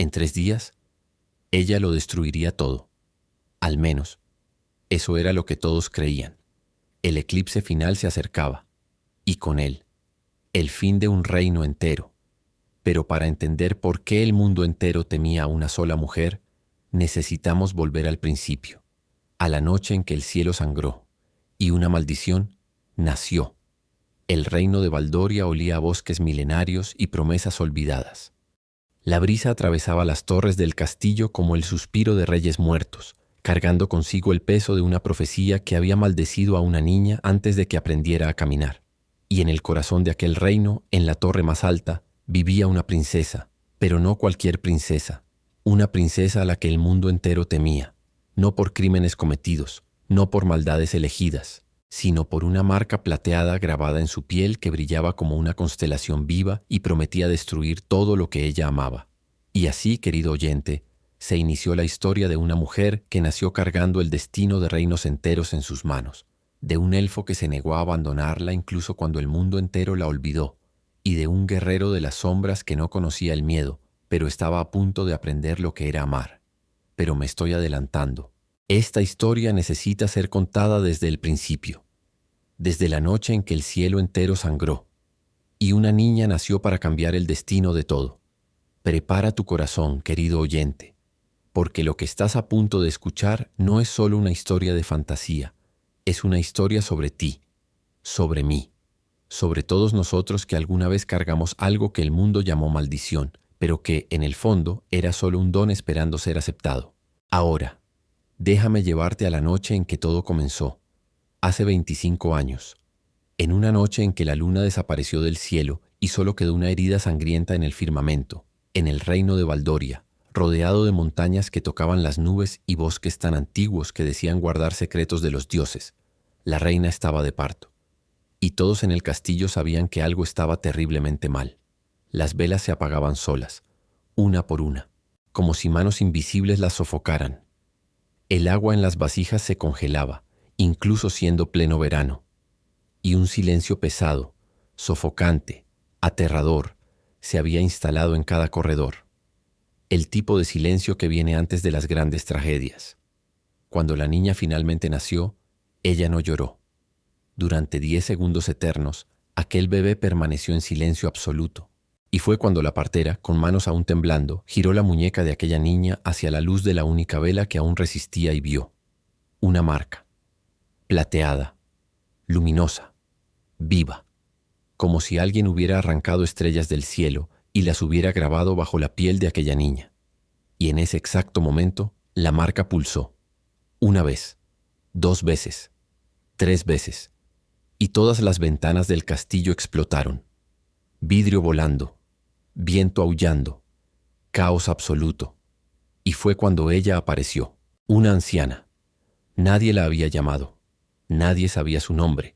En 3 días, ella lo destruiría todo. Al menos, eso era lo que todos creían. El eclipse final se acercaba, y con él, el fin de un reino entero. Pero para entender por qué el mundo entero temía a una sola mujer, necesitamos volver al principio, a la noche en que el cielo sangró, y una maldición nació. El reino de Baldoria olía a bosques milenarios y promesas olvidadas. La brisa atravesaba las torres del castillo como el suspiro de reyes muertos, cargando consigo el peso de una profecía que había maldecido a una niña antes de que aprendiera a caminar. Y en el corazón de aquel reino, en la torre más alta, vivía una princesa, pero no cualquier princesa, una princesa a la que el mundo entero temía, no por crímenes cometidos, no por maldades elegidas, sino por una marca plateada grabada en su piel que brillaba como una constelación viva y prometía destruir todo lo que ella amaba. Y así, querido oyente, se inició la historia de una mujer que nació cargando el destino de reinos enteros en sus manos, de un elfo que se negó a abandonarla incluso cuando el mundo entero la olvidó, y de un guerrero de las sombras que no conocía el miedo, pero estaba a punto de aprender lo que era amar. Pero me estoy adelantando. Esta historia necesita ser contada desde el principio, desde la noche en que el cielo entero sangró, y una niña nació para cambiar el destino de todo. Prepara tu corazón, querido oyente, porque lo que estás a punto de escuchar no es solo una historia de fantasía, es una historia sobre ti, sobre mí, sobre todos nosotros que alguna vez cargamos algo que el mundo llamó maldición, pero que, en el fondo, era solo un don esperando ser aceptado. Ahora, déjame llevarte a la noche en que todo comenzó, hace 25 años, en una noche en que la luna desapareció del cielo y solo quedó una herida sangrienta en el firmamento, en el reino de Baldoria, rodeado de montañas que tocaban las nubes y bosques tan antiguos que decían guardar secretos de los dioses. La reina estaba de parto, y todos en el castillo sabían que algo estaba terriblemente mal. Las velas se apagaban solas, una por una, como si manos invisibles las sofocaran. El agua en las vasijas se congelaba, incluso siendo pleno verano, y un silencio pesado, sofocante, aterrador, se había instalado en cada corredor. El tipo de silencio que viene antes de las grandes tragedias. Cuando la niña finalmente nació, ella no lloró. Durante 10 segundos eternos, aquel bebé permaneció en silencio absoluto. Y fue cuando la partera, con manos aún temblando, giró la muñeca de aquella niña hacia la luz de la única vela que aún resistía y vio. Una marca, plateada, luminosa, viva, como si alguien hubiera arrancado estrellas del cielo y las hubiera grabado bajo la piel de aquella niña. Y en ese exacto momento, la marca pulsó. 1 vez, 2 veces, 3 veces, y todas las ventanas del castillo explotaron. Vidrio volando, viento aullando, caos absoluto. Y fue cuando ella apareció, una anciana. Nadie la había llamado, nadie sabía su nombre,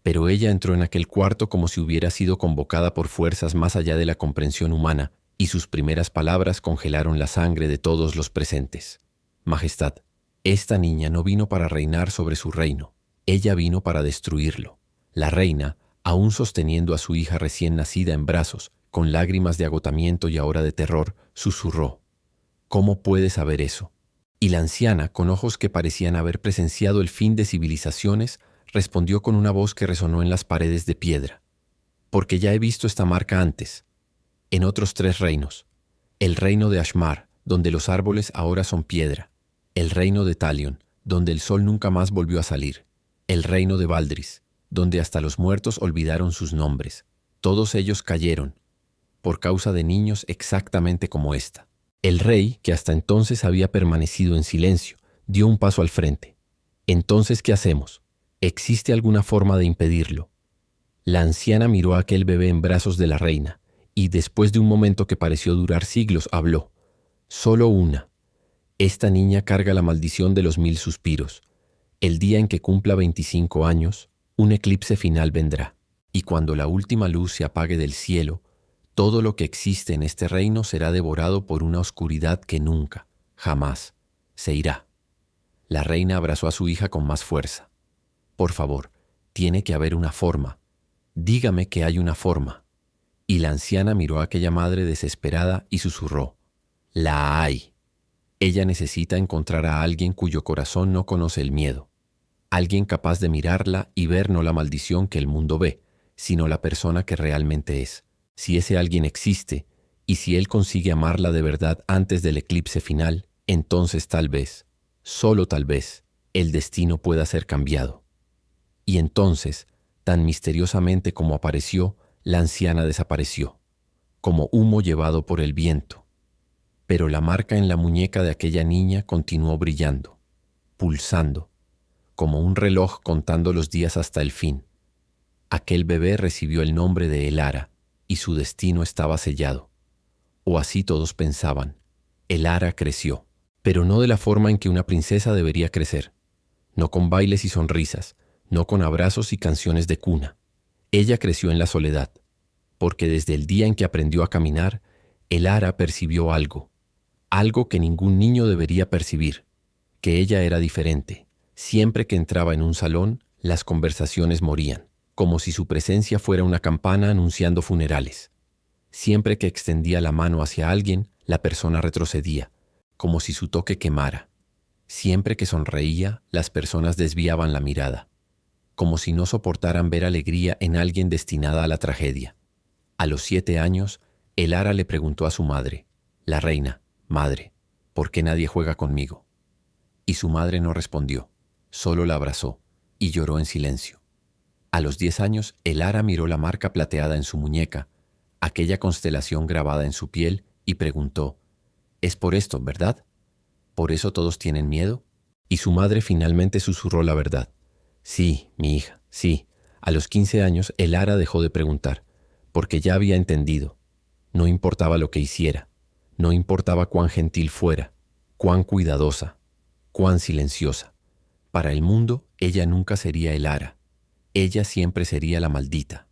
pero ella entró en aquel cuarto como si hubiera sido convocada por fuerzas más allá de la comprensión humana, y sus primeras palabras congelaron la sangre de todos los presentes. Majestad, esta niña no vino para reinar sobre su reino, ella vino para destruirlo. La reina, aún sosteniendo a su hija recién nacida en brazos, con lágrimas de agotamiento y ahora de terror, susurró: ¿Cómo puede saber eso? Y la anciana, con ojos que parecían haber presenciado el fin de civilizaciones, respondió con una voz que resonó en las paredes de piedra: porque ya he visto esta marca antes, en otros 3 reinos. El reino de Ashmar, donde los árboles ahora son piedra. El reino de Talion, donde el sol nunca más volvió a salir. El reino de Baldris, donde hasta los muertos olvidaron sus nombres. Todos ellos cayeron, por causa de niños exactamente como esta. El rey, que hasta entonces había permanecido en silencio, dio un paso al frente. Entonces, ¿qué hacemos? ¿Existe alguna forma de impedirlo? La anciana miró a aquel bebé en brazos de la reina, y después de un momento que pareció durar siglos, habló. Solo una. Esta niña carga la maldición de los 1000 suspiros. El día en que cumpla 25 años, un eclipse final vendrá, y cuando la última luz se apague del cielo, todo lo que existe en este reino será devorado por una oscuridad que nunca, jamás, se irá. La reina abrazó a su hija con más fuerza. Por favor, tiene que haber una forma. Dígame que hay una forma. Y la anciana miró a aquella madre desesperada y susurró: La hay. Ella necesita encontrar a alguien cuyo corazón no conoce el miedo. Alguien capaz de mirarla y ver no la maldición que el mundo ve, sino la persona que realmente es. Si ese alguien existe, y si él consigue amarla de verdad antes del eclipse final, entonces tal vez, solo tal vez, el destino pueda ser cambiado. Y entonces, tan misteriosamente como apareció, la anciana desapareció, como humo llevado por el viento. Pero la marca en la muñeca de aquella niña continuó brillando, pulsando, como un reloj contando los días hasta el fin. Aquel bebé recibió el nombre de Elara, y su destino estaba sellado. O así todos pensaban. Elara creció, pero no de la forma en que una princesa debería crecer. No con bailes y sonrisas, no con abrazos y canciones de cuna. Ella creció en la soledad, porque desde el día en que aprendió a caminar, Elara percibió algo que ningún niño debería percibir, que ella era diferente. Siempre que entraba en un salón, las conversaciones morían, como si su presencia fuera una campana anunciando funerales. Siempre que extendía la mano hacia alguien, la persona retrocedía, como si su toque quemara. Siempre que sonreía, las personas desviaban la mirada, como si no soportaran ver alegría en alguien destinada a la tragedia. A los 7 años, Elara le preguntó a su madre, la reina: «Madre, ¿por qué nadie juega conmigo?». Y su madre no respondió, solo la abrazó y lloró en silencio. A los 10 años, Elara miró la marca plateada en su muñeca, aquella constelación grabada en su piel, y preguntó: «Es por esto, ¿verdad? ¿Por eso todos tienen miedo?». Y su madre finalmente susurró la verdad. «Sí, mi hija, sí». A los 15 años, Elara dejó de preguntar, porque ya había entendido. No importaba lo que hiciera, no importaba cuán gentil fuera, cuán cuidadosa, cuán silenciosa. Para el mundo, ella nunca sería Elara. Ella siempre sería la maldita.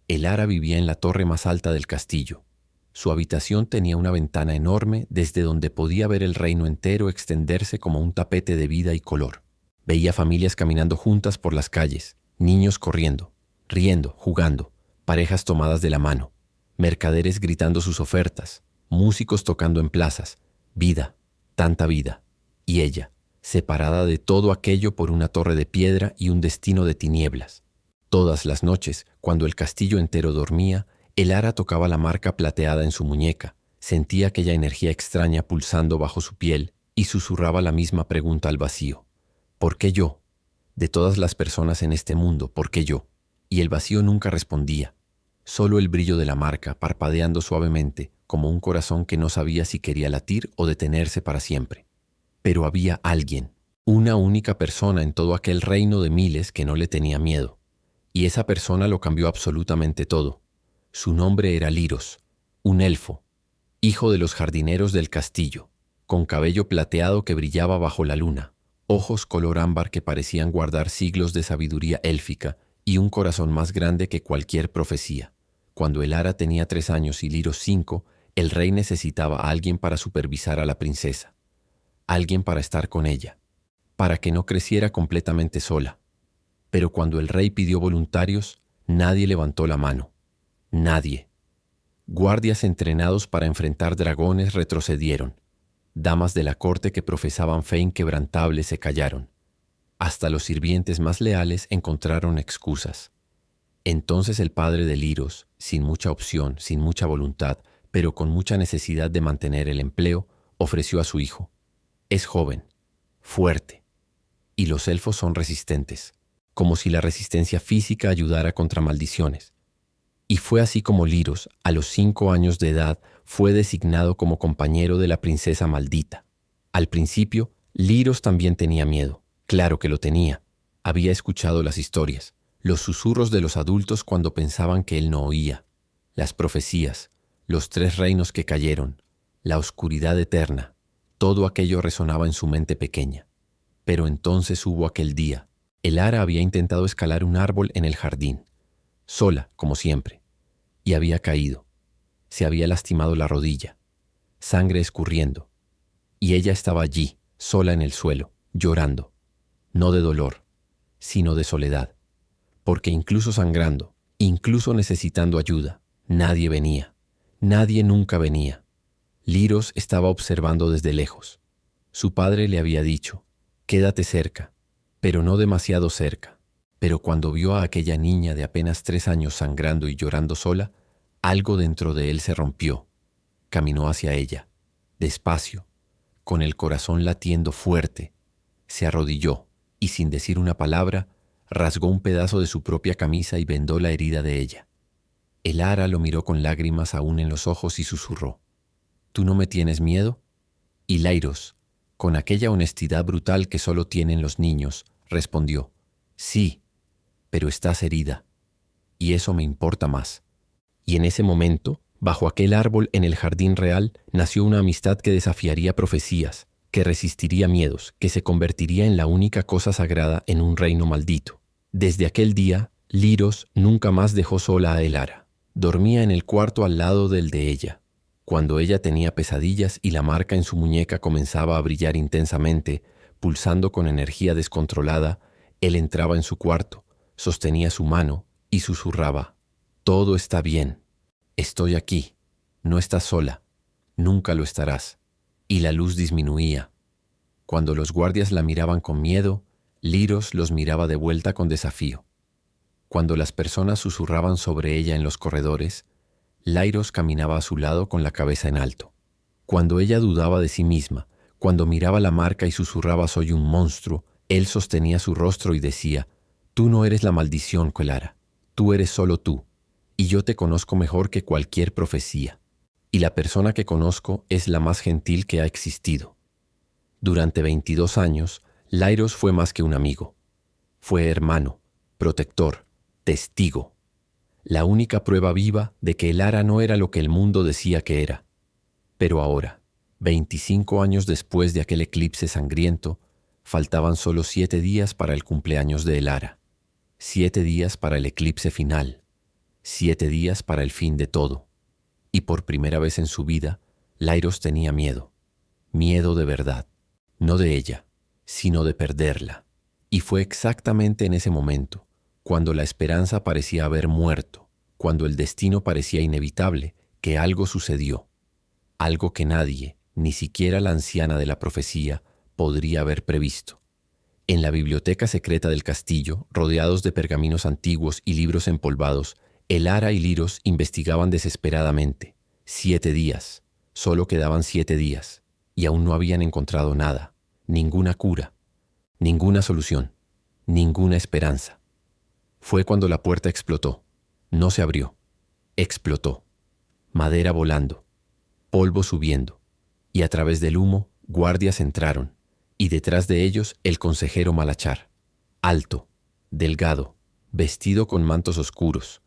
Elara vivía en la torre más alta del castillo. Su habitación tenía una ventana enorme desde donde podía ver el reino entero extenderse como un tapete de vida y color. Veía familias caminando juntas por las calles, niños corriendo, riendo, jugando, parejas tomadas de la mano, mercaderes gritando sus ofertas, músicos tocando en plazas. Vida, tanta vida. Y ella, separada de todo aquello por una torre de piedra y un destino de tinieblas. Todas las noches, cuando el castillo entero dormía, Elara tocaba la marca plateada en su muñeca, sentía aquella energía extraña pulsando bajo su piel y susurraba la misma pregunta al vacío: ¿por qué yo? De todas las personas en este mundo, ¿por qué yo? Y el vacío nunca respondía, solo el brillo de la marca parpadeando suavemente, como un corazón que no sabía si quería latir o detenerse para siempre. Pero había alguien, una única persona en todo aquel reino de miles que no le tenía miedo. Y esa persona lo cambió absolutamente todo. Su nombre era Liros, un elfo, hijo de los jardineros del castillo, con cabello plateado que brillaba bajo la luna, ojos color ámbar que parecían guardar siglos de sabiduría élfica y un corazón más grande que cualquier profecía. Cuando Elara tenía 3 años y Liros 5, el rey necesitaba a alguien para supervisar a la princesa, alguien para estar con ella, para que no creciera completamente sola. Pero cuando el rey pidió voluntarios, nadie levantó la mano. Nadie. Guardias entrenados para enfrentar dragones retrocedieron. Damas de la corte que profesaban fe inquebrantable se callaron. Hasta los sirvientes más leales encontraron excusas. Entonces el padre de Liros, sin mucha opción, sin mucha voluntad, pero con mucha necesidad de mantener el empleo, ofreció a su hijo. Es joven, fuerte, y los elfos son resistentes, como si la resistencia física ayudara contra maldiciones. Y fue así como Liros, a los 5 años de edad, fue designado como compañero de la princesa maldita. Al principio, Liros también tenía miedo. Claro que lo tenía. Había escuchado las historias, los susurros de los adultos cuando pensaban que él no oía, las profecías, los 3 reinos que cayeron, la oscuridad eterna. Todo aquello resonaba en su mente pequeña. Pero entonces hubo aquel día. Elara había intentado escalar un árbol en el jardín, sola, como siempre, y había caído. Se había lastimado la rodilla, sangre escurriendo, y ella estaba allí, sola en el suelo, llorando, no de dolor, sino de soledad, porque incluso sangrando, incluso necesitando ayuda, nadie venía, nadie nunca venía. Liros estaba observando desde lejos. Su padre le había dicho, «Quédate cerca, pero no demasiado cerca». Pero cuando vio a aquella niña de apenas 3 años sangrando y llorando sola, algo dentro de él se rompió. Caminó hacia ella, despacio, con el corazón latiendo fuerte. Se arrodilló y, sin decir una palabra, rasgó un pedazo de su propia camisa y vendó la herida de ella. El ara lo miró con lágrimas aún en los ojos y susurró, «¿Tú no me tienes miedo?» Y Lairos, con aquella honestidad brutal que solo tienen los niños, respondió, «Sí, pero estás herida, y eso me importa más». Y en ese momento, bajo aquel árbol en el jardín real, nació una amistad que desafiaría profecías, que resistiría miedos, que se convertiría en la única cosa sagrada en un reino maldito. Desde aquel día, Liros nunca más dejó sola a Elara. Dormía en el cuarto al lado del de ella. Cuando ella tenía pesadillas y la marca en su muñeca comenzaba a brillar intensamente, pulsando con energía descontrolada, él entraba en su cuarto, sostenía su mano y susurraba, «Todo está bien. Estoy aquí. No estás sola. Nunca lo estarás». Y la luz disminuía. Cuando los guardias la miraban con miedo, Liros los miraba de vuelta con desafío. Cuando las personas susurraban sobre ella en los corredores, Lairos caminaba a su lado con la cabeza en alto. Cuando ella dudaba de sí misma, cuando miraba la marca y susurraba «Soy un monstruo», él sostenía su rostro y decía, «Tú no eres la maldición, Quelara. Tú eres solo tú, y yo te conozco mejor que cualquier profecía. Y la persona que conozco es la más gentil que ha existido». Durante 22 años, Lairos fue más que un amigo. Fue hermano, protector, testigo. La única prueba viva de que Elara no era lo que el mundo decía que era. Pero ahora, 25 años después de aquel eclipse sangriento, faltaban solo 7 días para el cumpleaños de Elara. 7 días para el eclipse final. 7 días para el fin de todo. Y por primera vez en su vida, Lairos tenía miedo. Miedo de verdad. No de ella, sino de perderla. Y fue exactamente en ese momento, cuando la esperanza parecía haber muerto, cuando el destino parecía inevitable, que algo sucedió. Algo que nadie, ni siquiera la anciana de la profecía, podría haber previsto. En la biblioteca secreta del castillo, rodeados de pergaminos antiguos y libros empolvados, Elara y Liros investigaban desesperadamente. 7 días. Solo quedaban 7 días. Y aún no habían encontrado nada. Ninguna cura. Ninguna solución. Ninguna esperanza. Fue cuando la puerta explotó. No se abrió. Explotó. Madera volando. Polvo subiendo. Y a través del humo, guardias entraron. Y detrás de ellos, el consejero Malachar. Alto, delgado, vestido con mantos oscuros,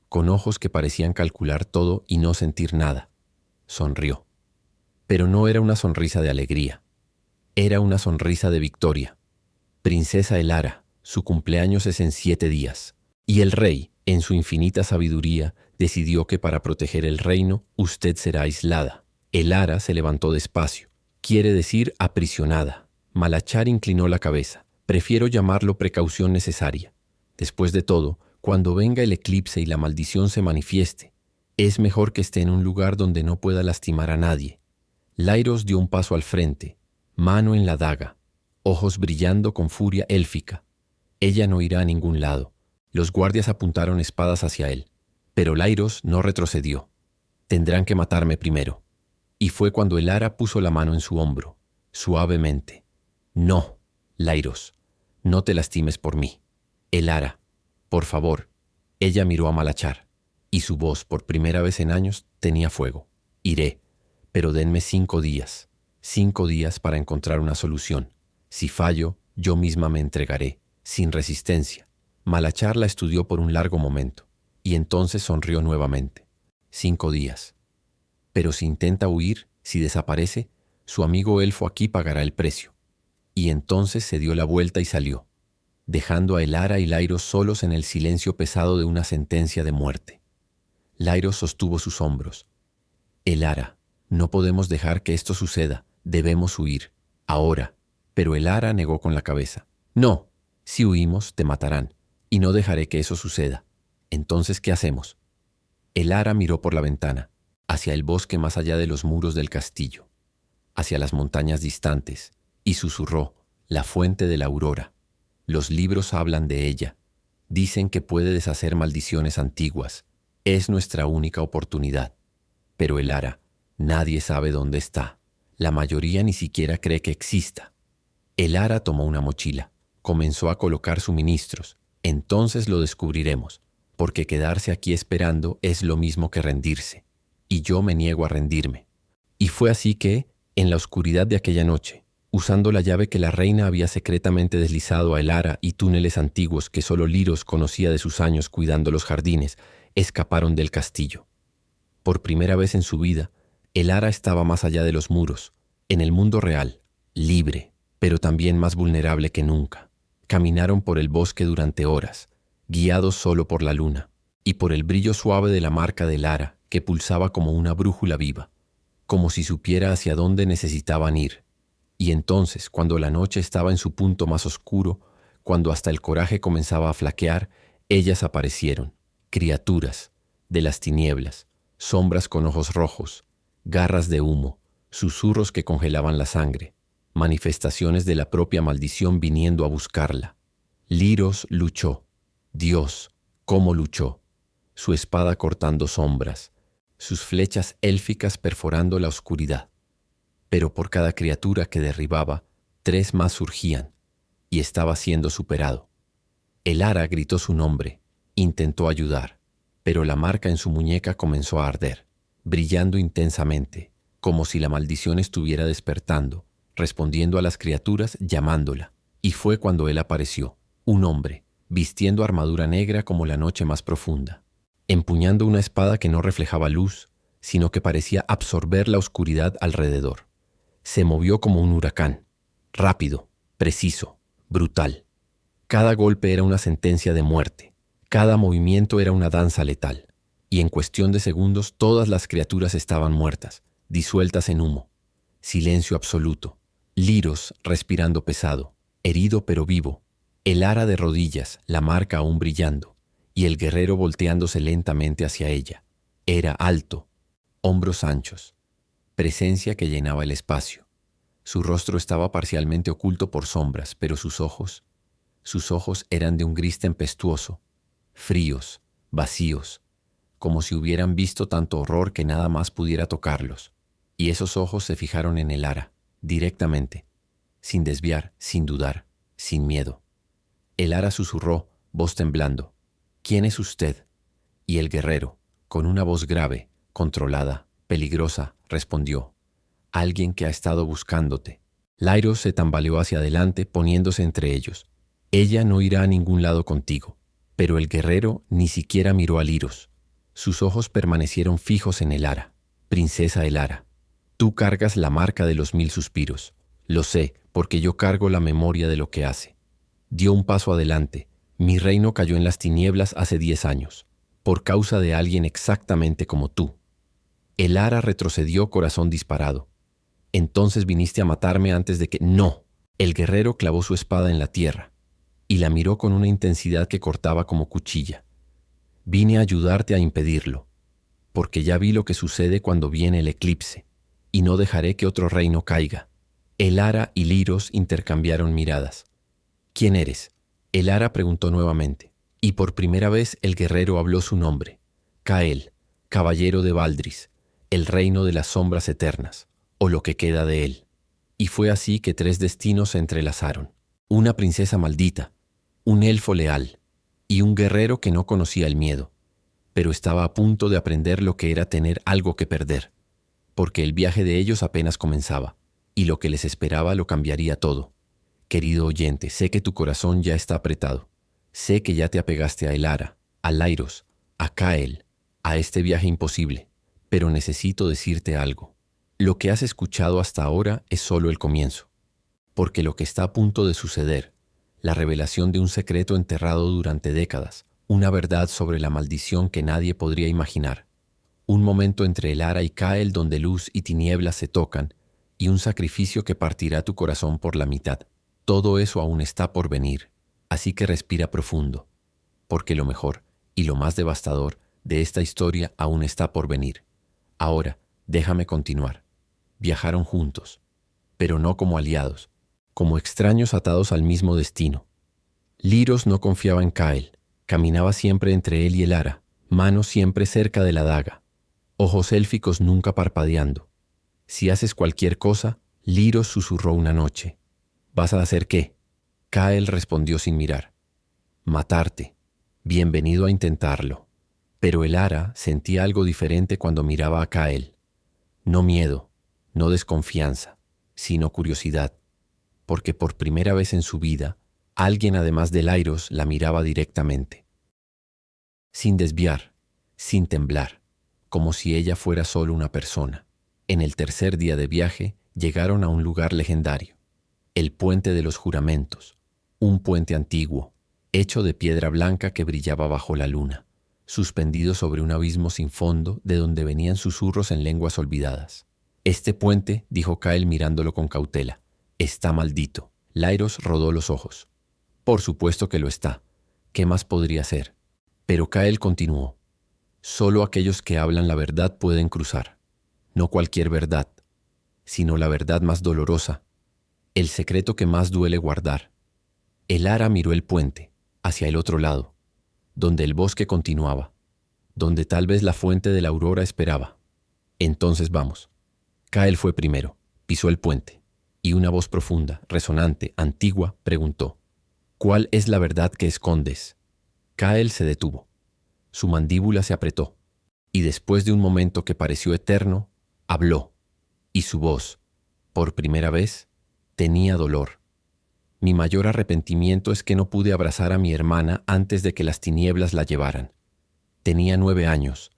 con ojos que parecían calcular todo y no sentir nada. Sonrió. Pero no era una sonrisa de alegría. Era una sonrisa de victoria. Princesa Elara, su cumpleaños es en 7 días. Y el rey, en su infinita sabiduría, decidió que para proteger el reino, usted será aislada. Elara se levantó despacio. Quiere decir aprisionada. Malachar inclinó la cabeza. Prefiero llamarlo precaución necesaria. Después de todo, cuando venga el eclipse y la maldición se manifieste, es mejor que esté en un lugar donde no pueda lastimar a nadie. Lairos dio un paso al frente, mano en la daga, ojos brillando con furia élfica. Ella no irá a ningún lado. Los guardias apuntaron espadas hacia él, pero Lairos no retrocedió. Tendrán que matarme primero. Y fue cuando Elara puso la mano en su hombro, suavemente. No, Lairos, no te lastimes por mí. Elara, por favor. Ella miró a Malachar, y su voz, por primera vez en años, tenía fuego. Iré, pero denme 5 días. 5 días para encontrar una solución. Si fallo, yo misma me entregaré, sin resistencia. Malachar la estudió por un largo momento, y entonces sonrió nuevamente. 5 días. Pero si intenta huir, si desaparece, su amigo elfo aquí pagará el precio. Y entonces se dio la vuelta y salió, dejando a Elara y Lairos solos en el silencio pesado de una sentencia de muerte. Lairos sostuvo sus hombros. Elara, no podemos dejar que esto suceda, debemos huir, ahora. Pero Elara negó con la cabeza. No, si huimos, te matarán, y no dejaré que eso suceda. Entonces, ¿qué hacemos? Elara miró por la ventana. hacia el bosque más allá de los muros del castillo, hacia las montañas distantes, y susurró: la fuente de la aurora. Los libros hablan de ella. Dicen que puede deshacer maldiciones antiguas. Es nuestra única oportunidad. Pero el Ara, nadie sabe dónde está. La mayoría ni siquiera cree que exista. El Ara tomó una mochila, comenzó a colocar suministros. Entonces lo descubriremos, porque quedarse aquí esperando es lo mismo que rendirse. Y yo me niego a rendirme. Y fue así que, en la oscuridad de aquella noche, usando la llave que la reina había secretamente deslizado a el Ara y túneles antiguos que solo Liros conocía de sus años cuidando los jardines, escaparon del castillo. Por primera vez en su vida, el Ara estaba más allá de los muros, en el mundo real, libre, pero también más vulnerable que nunca. Caminaron por el bosque durante horas, guiados solo por la luna, y por el brillo suave de la marca del Ara, que pulsaba como una brújula viva, como si supiera hacia dónde necesitaban ir. Y entonces, cuando la noche estaba en su punto más oscuro, cuando hasta el coraje comenzaba a flaquear, ellas aparecieron, criaturas de las tinieblas, sombras con ojos rojos, garras de humo, susurros que congelaban la sangre, manifestaciones de la propia maldición viniendo a buscarla. Liros luchó. Dios, cómo luchó. Su espada cortando sombras, sus flechas élficas perforando la oscuridad. Pero por cada criatura que derribaba, 3 más surgían, y estaba siendo superado. El Ara gritó su nombre, intentó ayudar, pero la marca en su muñeca comenzó a arder, brillando intensamente, como si la maldición estuviera despertando, respondiendo a las criaturas, llamándola. Y fue cuando él apareció, un hombre, vistiendo armadura negra como la noche más profunda, empuñando una espada que no reflejaba luz, sino que parecía absorber la oscuridad alrededor. Se movió como un huracán, rápido, preciso, brutal. Cada golpe era una sentencia de muerte, cada movimiento era una danza letal, y en cuestión de segundos todas las criaturas estaban muertas, disueltas en humo. Silencio absoluto, Liros respirando pesado, herido pero vivo, el Ara de rodillas, la marca aún brillando, y el guerrero volteándose lentamente hacia ella. Era alto, hombros anchos, presencia que llenaba el espacio. Su rostro estaba parcialmente oculto por sombras, pero sus ojos eran de un gris tempestuoso, fríos, vacíos, como si hubieran visto tanto horror que nada más pudiera tocarlos. Y esos ojos se fijaron en el Ara, directamente, sin desviar, sin dudar, sin miedo. El Ara susurró, voz temblando: ¿Quién es usted? Y el guerrero, con una voz grave, controlada, peligrosa, respondió: alguien que ha estado buscándote. Liros se tambaleó hacia adelante, poniéndose entre ellos. Ella no irá a ningún lado contigo. Pero el guerrero ni siquiera miró a Liros. Sus ojos permanecieron fijos en el Ara. Princesa el Ara, tú cargas la marca de los 1000 suspiros. Lo sé, porque yo cargo la memoria de lo que hace. Dio un paso adelante. Mi reino cayó en las tinieblas hace 10 años, por causa de alguien exactamente como tú. El Ara retrocedió, corazón disparado. Entonces viniste a matarme antes de que... No. El guerrero clavó su espada en la tierra y la miró con una intensidad que cortaba como cuchilla. Vine a ayudarte a impedirlo, porque ya vi lo que sucede cuando viene el eclipse, y no dejaré que otro reino caiga. El Ara y Liros intercambiaron miradas. ¿Quién eres? El Ara preguntó nuevamente, y por primera vez el guerrero habló su nombre: Kael, caballero de Valdris, el reino de las sombras eternas, o lo que queda de él. Y fue así que 3 destinos se entrelazaron: una princesa maldita, un elfo leal y un guerrero que no conocía el miedo, pero estaba a punto de aprender lo que era tener algo que perder, porque el viaje de ellos apenas comenzaba, y lo que les esperaba lo cambiaría todo. Querido oyente, sé que tu corazón ya está apretado, sé que ya te apegaste a el Ara, a Liros, a Kael, a este viaje imposible, pero necesito decirte algo. Lo que has escuchado hasta ahora es solo el comienzo, porque lo que está a punto de suceder, la revelación de un secreto enterrado durante décadas, una verdad sobre la maldición que nadie podría imaginar, un momento entre el Ara y Kael donde luz y tinieblas se tocan, y un sacrificio que partirá tu corazón por la mitad. Todo eso aún está por venir, así que respira profundo, porque lo mejor y lo más devastador de esta historia aún está por venir. Ahora, déjame continuar. Viajaron juntos, pero no como aliados, como extraños atados al mismo destino. Liros no confiaba en Kael, caminaba siempre entre él y el ara, manos siempre cerca de la daga, ojos élficos nunca parpadeando. Si haces cualquier cosa, Liros susurró una noche. ¿Vas a hacer qué? Kael respondió sin mirar. Matarte. Bienvenido a intentarlo. Pero el ara sentía algo diferente cuando miraba a Kael. No miedo, no desconfianza, sino curiosidad, porque por primera vez en su vida, alguien además de Lairos la miraba directamente. Sin desviar, sin temblar, como si ella fuera solo una persona. En el tercer día de viaje, llegaron a un lugar legendario, el Puente de los Juramentos, un puente antiguo, hecho de piedra blanca que brillaba bajo la luna, suspendido sobre un abismo sin fondo de donde venían susurros en lenguas olvidadas. Este puente, dijo Kael mirándolo con cautela, está maldito. Lairos rodó los ojos. Por supuesto que lo está. ¿Qué más podría ser? Pero Kael continuó. Solo aquellos que hablan la verdad pueden cruzar. No cualquier verdad, sino la verdad más dolorosa, el secreto que más duele guardar. El ara miró el puente, hacia el otro lado, donde el bosque continuaba, donde tal vez la fuente de la aurora esperaba. Entonces vamos. Kael fue primero, pisó el puente, y una voz profunda, resonante, antigua, preguntó, ¿cuál es la verdad que escondes? Kael se detuvo. Su mandíbula se apretó, y después de un momento que pareció eterno, habló, y su voz, por primera vez, tenía dolor. Mi mayor arrepentimiento es que no pude abrazar a mi hermana antes de que las tinieblas la llevaran. Tenía 9 años.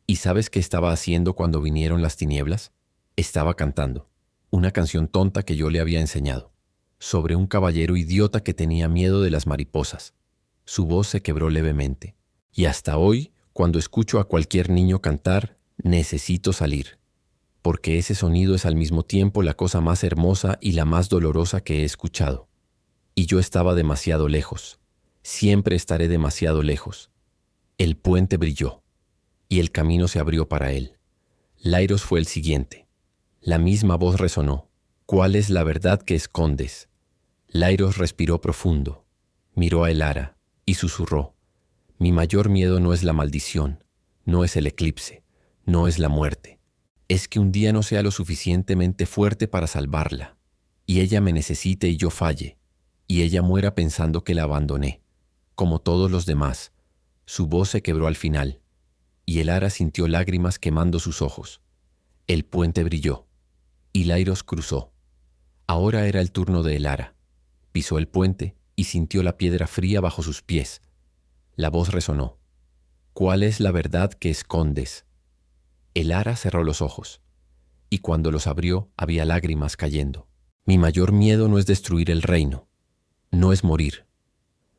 ¿Y sabes qué estaba haciendo cuando vinieron las tinieblas? Estaba cantando, una canción tonta que yo le había enseñado, sobre un caballero idiota que tenía miedo de las mariposas. Su voz se quebró levemente. Y hasta hoy, cuando escucho a cualquier niño cantar, necesito salir, porque ese sonido es al mismo tiempo la cosa más hermosa y la más dolorosa que he escuchado. Y yo estaba demasiado lejos. Siempre estaré demasiado lejos. El puente brilló, y el camino se abrió para él. Lairos fue el siguiente. La misma voz resonó. ¿Cuál es la verdad que escondes? Lairos respiró profundo, miró a el ara y susurró. Mi mayor miedo no es la maldición, no es el eclipse, no es la muerte. Es que un día no sea lo suficientemente fuerte para salvarla, y ella me necesite y yo falle, y ella muera pensando que la abandoné, como todos los demás. Su voz se quebró al final, y el ara sintió lágrimas quemando sus ojos. El puente brilló, y Lairos cruzó. Ahora era el turno de el ara. Pisó el puente y sintió la piedra fría bajo sus pies. La voz resonó. ¿Cuál es la verdad que escondes? El ara cerró los ojos, y cuando los abrió había lágrimas cayendo. Mi mayor miedo no es destruir el reino, no es morir,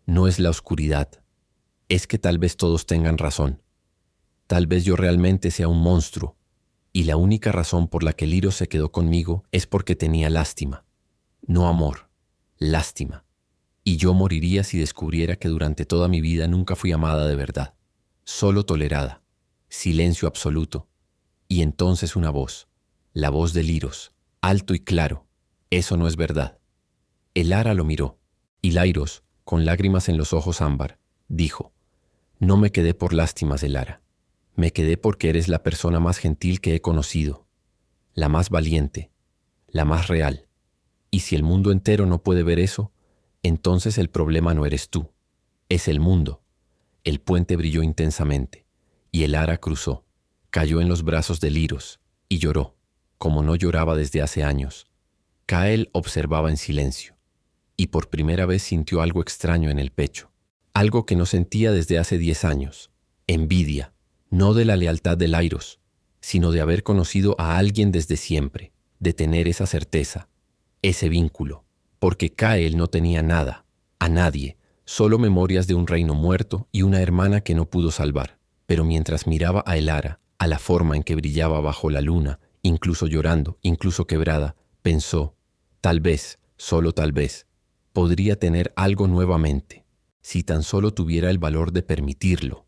no es la oscuridad. Es que tal vez todos tengan razón. Tal vez yo realmente sea un monstruo, y la única razón por la que Liros se quedó conmigo es porque tenía lástima. No amor, lástima. Y yo moriría si descubriera que durante toda mi vida nunca fui amada de verdad, solo tolerada, silencio absoluto. Y entonces una voz, la voz de Liros, alto y claro. Eso no es verdad. El ara lo miró, y Lairos, con lágrimas en los ojos ámbar, dijo, no me quedé por lástimas, el ara. Me quedé porque eres la persona más gentil que he conocido, la más valiente, la más real. Y si el mundo entero no puede ver eso, entonces el problema no eres tú, es el mundo. El puente brilló intensamente, y el ara cruzó, cayó en los brazos de Liros, y lloró, como no lloraba desde hace años. Kael observaba en silencio, y por primera vez sintió algo extraño en el pecho, algo que no sentía desde hace 10 años, envidia, no de la lealtad de Lairos, sino de haber conocido a alguien desde siempre, de tener esa certeza, ese vínculo, porque Kael no tenía nada, a nadie, solo memorias de un reino muerto y una hermana que no pudo salvar. Pero mientras miraba a el ara, a la forma en que brillaba bajo la luna, incluso llorando, incluso quebrada, pensó, tal vez, solo tal vez, podría tener algo nuevamente, si tan solo tuviera el valor de permitirlo.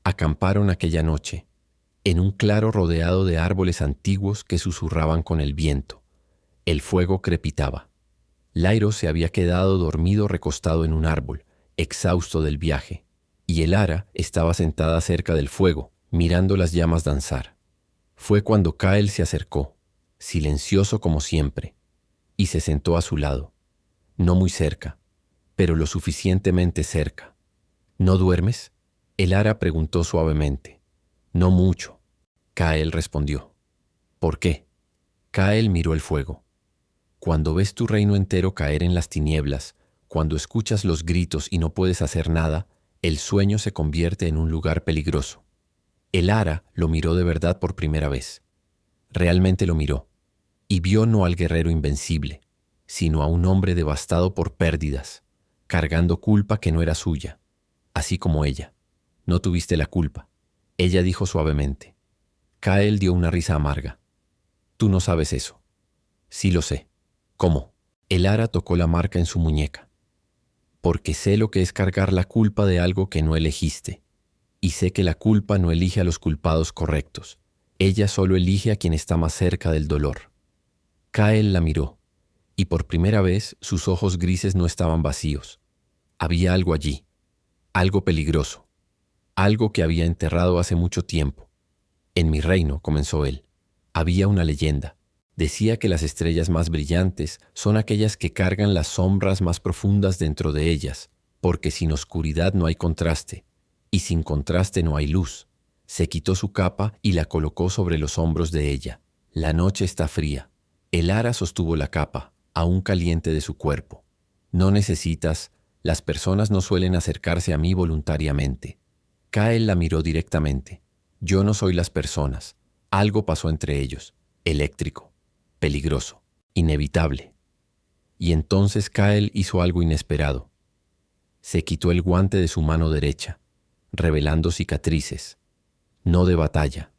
Acamparon aquella noche. en un claro rodeado de árboles antiguos que susurraban con el viento. El fuego crepitaba. Lairo se había quedado dormido recostado en un árbol, exhausto del viaje, y Elara estaba sentada cerca del fuego, mirando las llamas danzar. Fue cuando Kael se acercó, silencioso como siempre, y se sentó a su lado, no muy cerca, pero lo suficientemente cerca. ¿No duermes?, Elara preguntó suavemente. No mucho, Kael respondió. ¿Por qué? Kael miró el fuego. Cuando ves tu reino entero caer en las tinieblas, cuando escuchas los gritos y no puedes hacer nada, el sueño se convierte en un lugar peligroso. Elara lo miró de verdad por primera vez. Realmente lo miró, y vio no al guerrero invencible, sino a un hombre devastado por pérdidas, cargando culpa que no era suya, así como ella. No tuviste la culpa, ella dijo suavemente. Kael dio una risa amarga. Tú no sabes eso. Sí lo sé. ¿Cómo? Elara tocó la marca en su muñeca. Porque sé lo que es cargar la culpa de algo que no elegiste. Y sé que la culpa no elige a los culpados correctos. Ella solo elige a quien está más cerca del dolor. Kael la miró, y por primera vez sus ojos grises no estaban vacíos. Había algo allí, algo peligroso, algo que había enterrado hace mucho tiempo. En mi reino, comenzó él, había una leyenda. Decía que las estrellas más brillantes son aquellas que cargan las sombras más profundas dentro de ellas, porque sin oscuridad no hay contraste, y sin contraste no hay luz. Se quitó su capa y la colocó sobre los hombros de ella. La noche está fría. Elara sostuvo la capa, aún caliente de su cuerpo. No necesitas, las personas no suelen acercarse a mí voluntariamente. Kael la miró directamente. Yo no soy las personas. Algo pasó entre ellos, eléctrico, peligroso, inevitable. Y entonces Kael hizo algo inesperado. Se quitó el guante de su mano derecha, revelando cicatrices, no de batalla,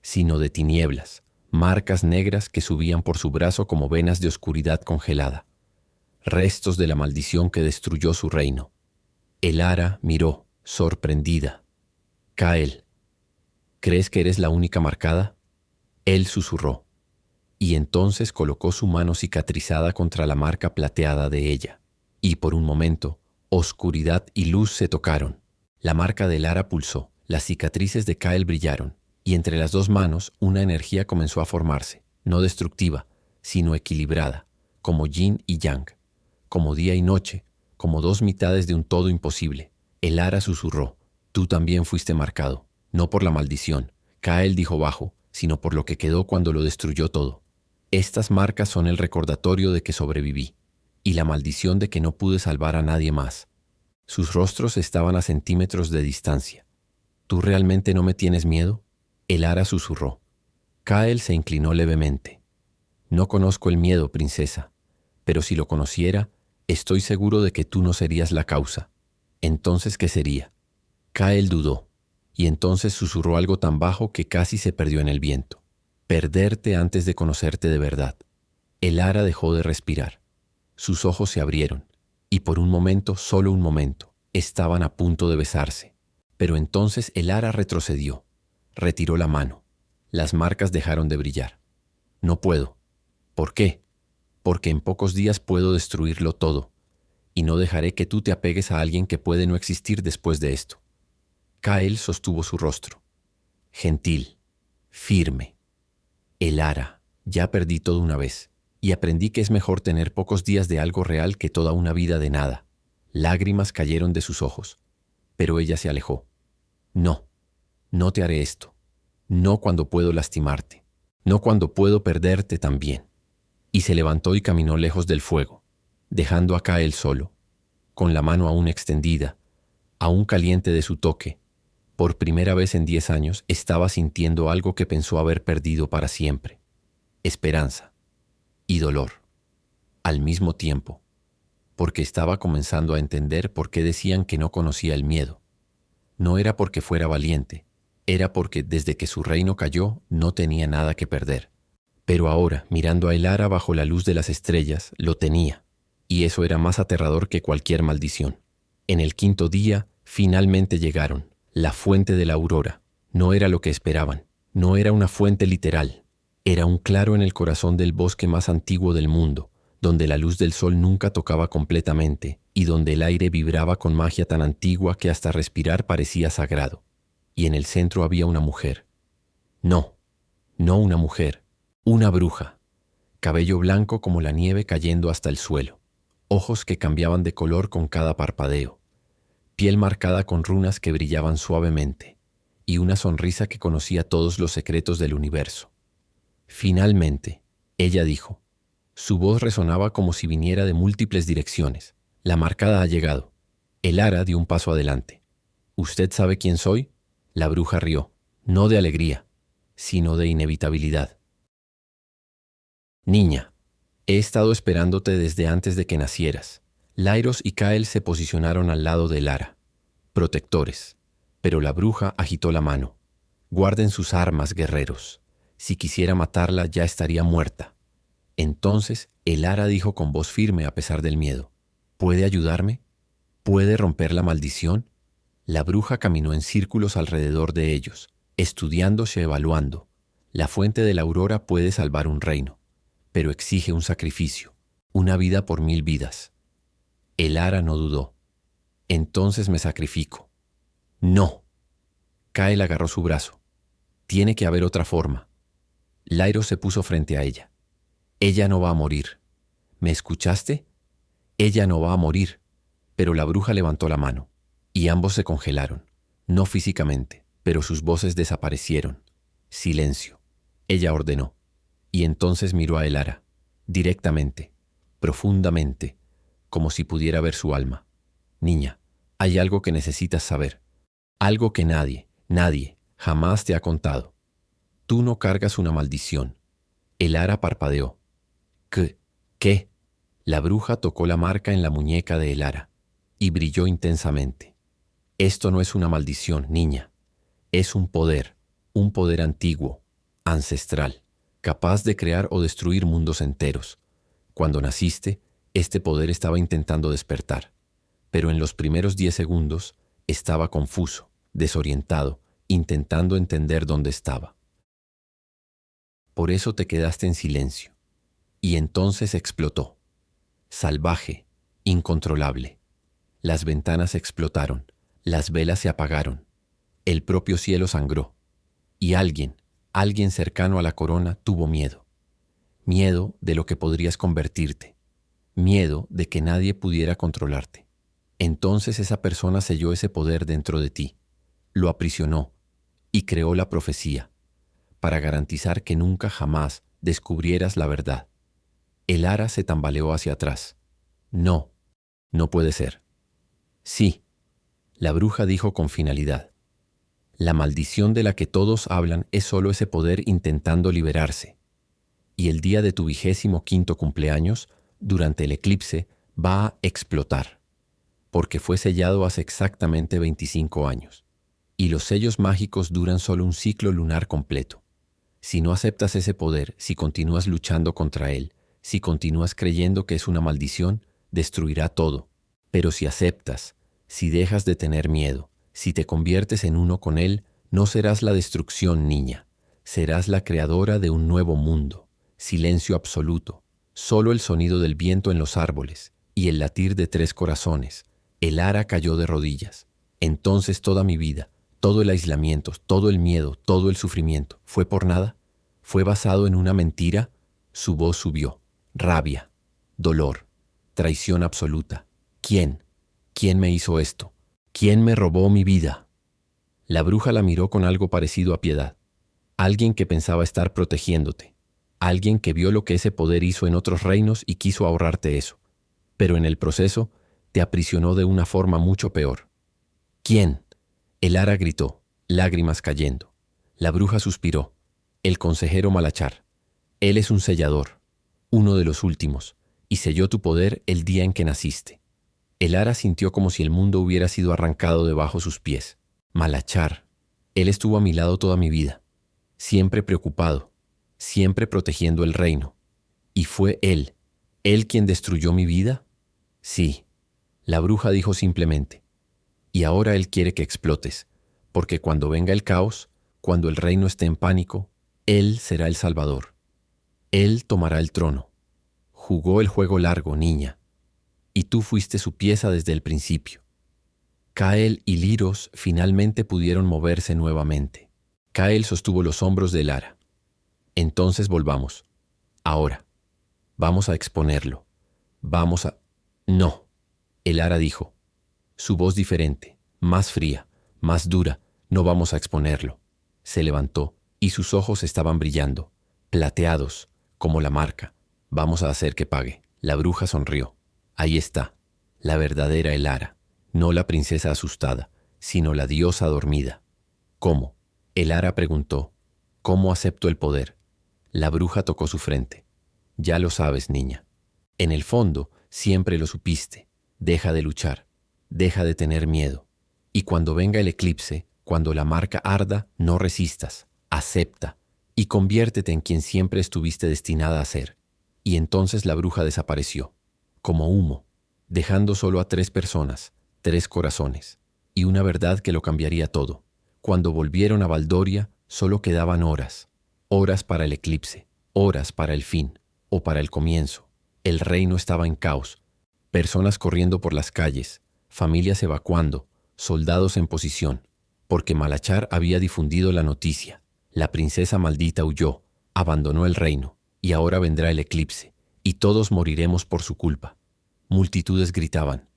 sino de tinieblas, marcas negras que subían por su brazo como venas de oscuridad congelada, restos de la maldición que destruyó su reino. Elara miró, sorprendida. Kael, ¿crees que eres la única marcada? Él susurró, y entonces colocó su mano cicatrizada contra la marca plateada de ella, y por un momento, oscuridad y luz se tocaron. La marca de Elara pulsó, las cicatrices de Kael brillaron, y entre las dos manos una energía comenzó a formarse, no destructiva, sino equilibrada, como yin y yang, como día y noche, como dos mitades de un todo imposible. Elara susurró, tú también fuiste marcado, no por la maldición, Kael dijo bajo, sino por lo que quedó cuando lo destruyó todo. Estas marcas son el recordatorio de que sobreviví, y la maldición de que no pude salvar a nadie más. Sus rostros estaban a centímetros de distancia. ¿Tú realmente no me tienes miedo? Elara susurró. Kael se inclinó levemente. No conozco el miedo, princesa, pero si lo conociera, estoy seguro de que tú no serías la causa. Entonces, ¿qué sería? Kael dudó, y entonces susurró algo tan bajo que casi se perdió en el viento. Perderte antes de conocerte de verdad. Elara dejó de respirar. Sus ojos se abrieron, y por un momento, solo un momento, estaban a punto de besarse. Pero entonces Elara retrocedió, retiró la mano. Las marcas dejaron de brillar. No puedo. ¿Por qué? Porque en pocos días puedo destruirlo todo, y no dejaré que tú te apegues a alguien que puede no existir después de esto. Kael sostuvo su rostro. Gentil, firme. Elara, ya perdí todo una vez, y aprendí que es mejor tener pocos días de algo real que toda una vida de nada. Lágrimas cayeron de sus ojos, pero ella se alejó. No, no te haré esto. No cuando puedo lastimarte. No cuando puedo perderte también. Y se levantó y caminó lejos del fuego, dejando a Kael solo, con la mano aún extendida, aún caliente de su toque. Por primera vez en 10 años estaba sintiendo algo que pensó haber perdido para siempre. Esperanza y dolor, al mismo tiempo, porque estaba comenzando a entender por qué decían que no conocía el miedo. No era porque fuera valiente, era porque desde que su reino cayó no tenía nada que perder. Pero ahora, mirando a Elara bajo la luz de las estrellas, lo tenía, y eso era más aterrador que cualquier maldición. En el 5.º día, finalmente llegaron. La fuente de la aurora. No era lo que esperaban, No era una fuente literal, era un claro en el corazón del bosque más antiguo del mundo, donde la luz del sol nunca tocaba completamente y donde el aire vibraba con magia tan antigua que hasta respirar parecía sagrado. Y en el centro había una mujer. No, no una mujer, una bruja. Cabello blanco como la nieve cayendo hasta el suelo, ojos que cambiaban de color con cada parpadeo, piel marcada con runas que brillaban suavemente, y una sonrisa que conocía todos los secretos del universo. Finalmente, ella dijo. Su voz resonaba como si viniera de múltiples direcciones. La marcada ha llegado. El ara dio un paso adelante. ¿Usted sabe quién soy? La bruja rió, no de alegría, sino de inevitabilidad. Niña, he estado esperándote desde antes de que nacieras. Lairos y Kael se posicionaron al lado del ara, protectores, pero la bruja agitó la mano. Guarden sus armas, guerreros. Si quisiera matarla, ya estaría muerta. Entonces el ara dijo con voz firme a pesar del miedo, ¿puede ayudarme? ¿Puede romper la maldición? La bruja caminó en círculos alrededor de ellos, estudiándose, evaluando. La fuente de la aurora puede salvar un reino, pero exige un sacrificio, una vida por 1000 vidas. El ara no dudó. Entonces me sacrifico. No. Kael agarró su brazo. Tiene que haber otra forma. Lairos se puso frente a ella. Ella no va a morir. ¿Me escuchaste? Ella no va a morir. Pero la bruja levantó la mano, y ambos se congelaron, no físicamente, pero sus voces desaparecieron. Silencio. Ella ordenó, y entonces miró a Elara, directamente, profundamente, como si pudiera ver su alma. Niña, hay algo que necesitas saber, algo que nadie, jamás te ha contado. Tú no cargas una maldición. Elara parpadeó. ¿Qué? La bruja tocó la marca en la muñeca de Elara y brilló intensamente. Esto no es una maldición, niña. Es un poder antiguo, ancestral, capaz de crear o destruir mundos enteros. Cuando naciste, este poder estaba intentando despertar, pero en los primeros 10 segundos estaba confuso, desorientado, intentando entender dónde estaba. Por eso te quedaste en silencio. Y entonces explotó. Salvaje, incontrolable. Las ventanas explotaron, las velas se apagaron, el propio cielo sangró. Y alguien cercano a la corona tuvo miedo. Miedo de lo que podrías convertirte. Miedo de que nadie pudiera controlarte. Entonces esa persona selló ese poder dentro de ti, lo aprisionó y creó la profecía, para garantizar que nunca jamás descubrieras la verdad. El ara se tambaleó hacia atrás. No puede ser. Sí, la bruja dijo con finalidad. La maldición de la que todos hablan es solo ese poder intentando liberarse. Y el día de tu 25º cumpleaños, durante el eclipse, va a explotar, porque fue sellado hace exactamente 25 años. Y los sellos mágicos duran solo un ciclo lunar completo. Si no aceptas ese poder, si continúas luchando contra él, si continúas creyendo que es una maldición, destruirá todo. Pero si aceptas, si dejas de tener miedo, si te conviertes en uno con él, no serás la destrucción, niña. Serás la creadora de un nuevo mundo. Silencio absoluto. Solo el sonido del viento en los árboles y el latir de 3 corazones. El ara cayó de rodillas. Entonces toda mi vida, todo el aislamiento, todo el miedo, todo el sufrimiento, ¿fue por nada? ¿Fue basado en una mentira? Su voz subió. Rabia, dolor, traición absoluta. ¿Quién? ¿Quién me hizo esto? ¿Quién me robó mi vida? La bruja la miró con algo parecido a piedad. Alguien que pensaba estar protegiéndote. Alguien que vio lo que ese poder hizo en otros reinos y quiso ahorrarte eso. Pero en el proceso, te aprisionó de una forma mucho peor. ¿Quién? El ara gritó, lágrimas cayendo. La bruja suspiró. El consejero Malachar. Él es un sellador, uno de los últimos, y selló tu poder el día en que naciste. El ara sintió como si el mundo hubiera sido arrancado debajo sus pies. Malachar. Él estuvo a mi lado toda mi vida, siempre preocupado, siempre protegiendo el reino. ¿Y fue él quien destruyó mi vida? Sí. La bruja dijo simplemente. Y ahora él quiere que explotes, porque cuando venga el caos, Cuando el reino esté en pánico, Él será el Salvador. Él tomará el trono. Jugó el juego largo, niña, y tú fuiste su pieza desde el principio. Kael y Lyros finalmente pudieron moverse nuevamente. Kael sostuvo los hombros de Elara. Entonces volvamos. Ahora. Vamos a exponerlo. Vamos a... No. Elara dijo. Su voz diferente, más fría, más dura. No vamos a exponerlo. Se levantó y sus ojos estaban brillando, plateados, como la marca. Vamos a hacer que pague. La bruja sonrió. Ahí está, la verdadera Elara. No la princesa asustada, sino la diosa dormida. ¿Cómo? Elara preguntó. ¿Cómo acepto el poder? La bruja tocó su frente. Ya lo sabes, niña. En el fondo, siempre lo supiste. Deja de luchar. Deja de tener miedo. Y cuando venga el eclipse, cuando la marca arda, no resistas. Acepta. Y conviértete en quien siempre estuviste destinada a ser. Y entonces la bruja desapareció, como humo, dejando solo a 3 personas, 3 corazones, y una verdad que lo cambiaría todo. Cuando volvieron a Valdoria, solo quedaban horas, horas para el eclipse, horas para el fin, o para el comienzo. El reino estaba en caos, personas corriendo por las calles, familias evacuando, soldados en posición, porque Malachar había difundido la noticia. La princesa maldita huyó, abandonó el reino, y ahora vendrá el eclipse, y todos moriremos por su culpa. Multitudes gritaban,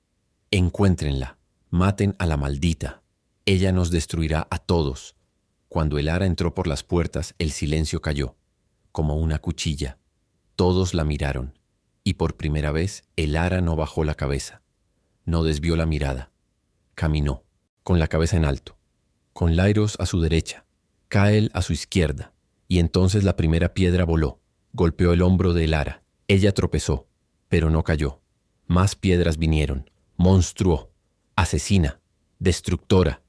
encuéntrenla, maten a la maldita, ella nos destruirá a todos. Cuando Elara entró por las puertas, el silencio cayó, como una cuchilla. Todos la miraron, y por primera vez Elara no bajó la cabeza, no desvió la mirada. Caminó, con la cabeza en alto, con Lyros a su derecha, Kael a su izquierda, y entonces la primera piedra voló, golpeó el hombro de Elara. Ella tropezó, pero no cayó. Más piedras vinieron. Monstruo, asesina, destructora.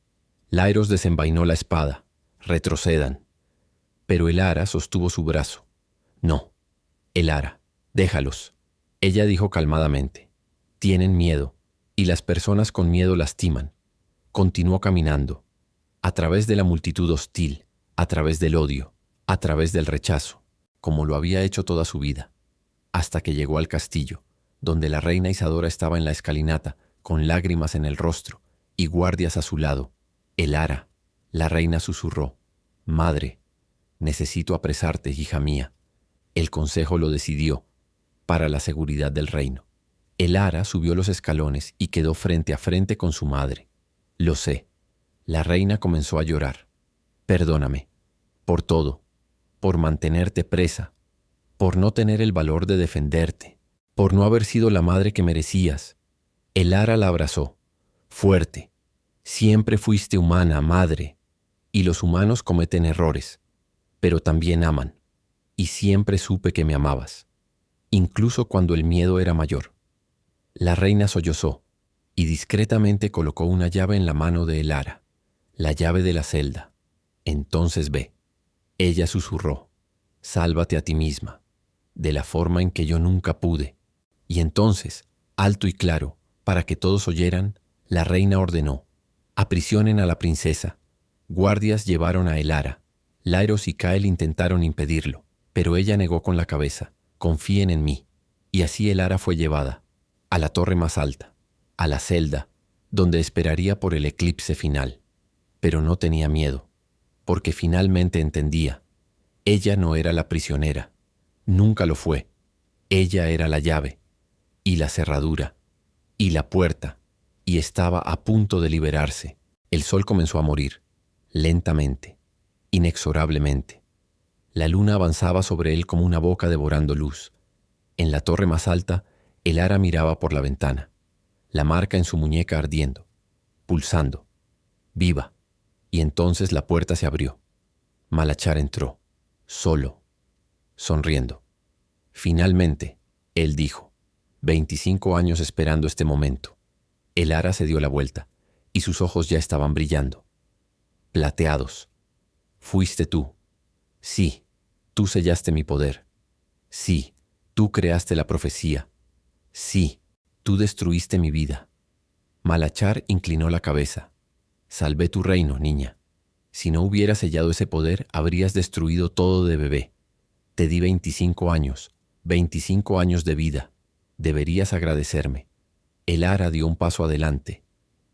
Lyros desenvainó la espada. Retrocedan. Pero Elara sostuvo su brazo. No, Elara, déjalos. Ella dijo calmadamente. Tienen miedo, y las personas con miedo lastiman. Continuó caminando, a través de la multitud hostil, a través del odio, a través del rechazo, como lo había hecho toda su vida, hasta que llegó al castillo, donde la reina Isadora estaba en la escalinata, con lágrimas en el rostro y guardias a su lado. Elara, la reina susurró, «Madre, necesito apresarte, hija mía». El consejo lo decidió, para la seguridad del reino. Elara subió los escalones y quedó frente a frente con su madre. Lo sé. La reina comenzó a llorar. Perdóname, por todo, por mantenerte presa, por no tener el valor de defenderte, por no haber sido la madre que merecías. Elara la abrazó, fuerte. Siempre fuiste humana, madre, y los humanos cometen errores, pero también aman, y siempre supe que me amabas, incluso cuando el miedo era mayor. La reina sollozó, y discretamente colocó una llave en la mano de Elara, la llave de la celda. Entonces ve. Ella susurró, sálvate a ti misma, de la forma en que yo nunca pude. Y entonces, alto y claro, para que todos oyeran, la reina ordenó, aprisionen a la princesa. Guardias llevaron a Elara. Lyros y Kael intentaron impedirlo, pero ella negó con la cabeza, confíen en mí. Y así Elara fue llevada, a la torre más alta, a la celda, donde esperaría por el eclipse final. Pero no tenía miedo, porque finalmente entendía. Ella no era la prisionera, nunca lo fue. Ella era la llave, y la cerradura, y la puerta, y estaba a punto de liberarse. El sol comenzó a morir, lentamente, inexorablemente. La luna avanzaba sobre él como una boca devorando luz. En la torre más alta, Elara miraba por la ventana, la marca en su muñeca ardiendo, pulsando, viva. Y entonces la puerta se abrió. Malachar entró, solo, sonriendo. Finalmente, él dijo, 25 años esperando este momento. Elara se dio la vuelta, y sus ojos ya estaban brillando, plateados. Fuiste tú. Sí, tú sellaste mi poder. Sí, tú creaste la profecía. Sí, tú destruiste mi vida. Malachar inclinó la cabeza. Salvé tu reino, niña. Si no hubiera sellado ese poder, habrías destruido todo de bebé. Te di 25 años de vida. Deberías agradecerme. El Ara dio un paso adelante.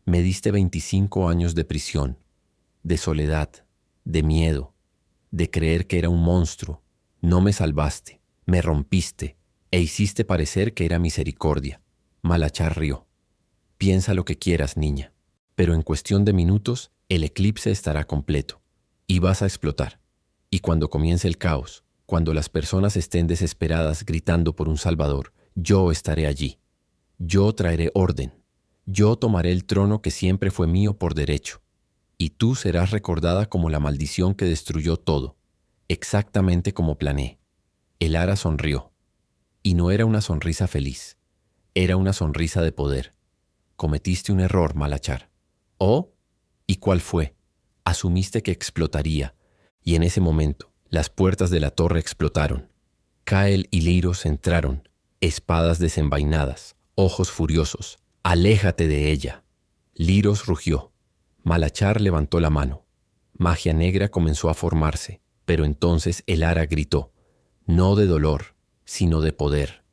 Me diste 25 años de prisión, de soledad, de miedo, de creer que era un monstruo. No me salvaste, me rompiste e hiciste parecer que era misericordia. Malachar rió. Piensa lo que quieras, niña, pero en cuestión de minutos el eclipse estará completo y vas a explotar. Y cuando comience el caos, cuando las personas estén desesperadas gritando por un salvador, yo estaré allí. Yo traeré orden. Yo tomaré el trono que siempre fue mío por derecho. Y tú serás recordada como la maldición que destruyó todo, exactamente como planeé. El Ara sonrió. Y no era una sonrisa feliz. Era una sonrisa de poder. Cometiste un error, Malachar. ¿Oh? ¿Y cuál fue? Asumiste que explotaría, y en ese momento las puertas de la torre explotaron. Kael y Lyros entraron, espadas desenvainadas, ojos furiosos. ¡Aléjate de ella! Lyros rugió. Malachar levantó la mano. Magia negra comenzó a formarse, pero entonces el Ara gritó, no de dolor, sino de poder.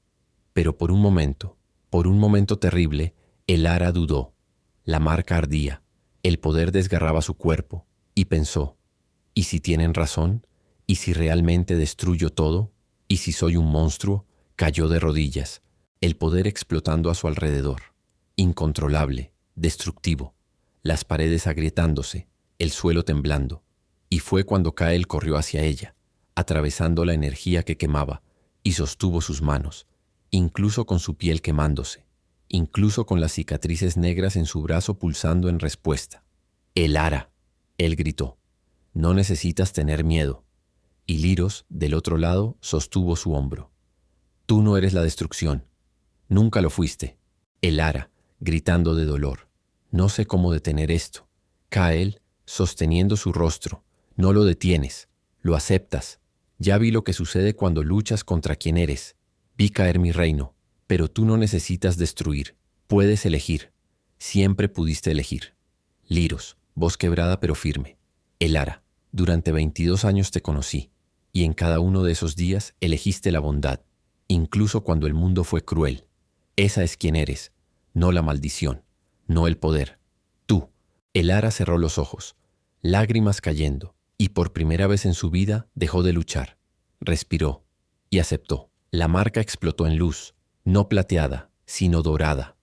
Pero por un momento terrible, el Ara dudó. La marca ardía, el poder desgarraba su cuerpo, y pensó, ¿y si tienen razón? ¿Y si realmente destruyo todo? ¿Y si soy un monstruo? Cayó de rodillas, el poder explotando a su alrededor. Incontrolable, destructivo, las paredes agrietándose, el suelo temblando. Y fue cuando Kael corrió hacia ella, atravesando la energía que quemaba, y sostuvo sus manos, incluso con su piel quemándose, incluso con las cicatrices negras en su brazo pulsando en respuesta. «El Ara», él gritó, «no necesitas tener miedo». Y Lyros, del otro lado, sostuvo su hombro. «Tú no eres la destrucción. Nunca lo fuiste». El Ara, gritando de dolor. «No sé cómo detener esto». Kael, sosteniendo su rostro. «No lo detienes. Lo aceptas. Ya vi lo que sucede cuando luchas contra quien eres. Vi caer mi reino. Pero tú no necesitas destruir. Puedes elegir. Siempre pudiste elegir». Lyros, voz quebrada pero firme. El Ara, durante 22 años te conocí, y en cada uno de esos días elegiste la bondad, incluso cuando el mundo fue cruel. Esa es quien eres, no la maldición, no el poder. Tú. El Ara cerró los ojos, lágrimas cayendo, y por primera vez en su vida dejó de luchar. Respiró y aceptó. La marca explotó en luz, no plateada, sino dorada,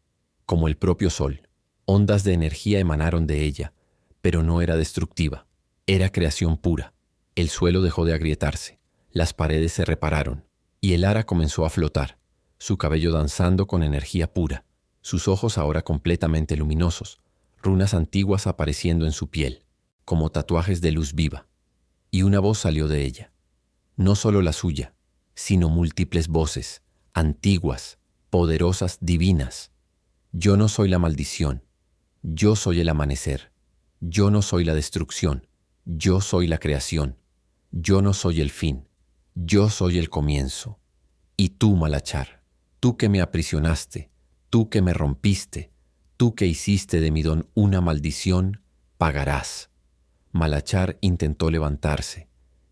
como el propio sol. Ondas de energía emanaron de ella, pero no era destructiva. Era creación pura. El suelo dejó de agrietarse, las paredes se repararon, y el Ara comenzó a flotar, su cabello danzando con energía pura, sus ojos ahora completamente luminosos, runas antiguas apareciendo en su piel, como tatuajes de luz viva. Y una voz salió de ella. No solo la suya, sino múltiples voces, antiguas, poderosas, divinas. Yo no soy la maldición, yo soy el amanecer, yo no soy la destrucción, yo soy la creación, yo no soy el fin, yo soy el comienzo. Y tú, Malachar, tú que me aprisionaste, tú que me rompiste, tú que hiciste de mi don una maldición, pagarás. Malachar intentó levantarse,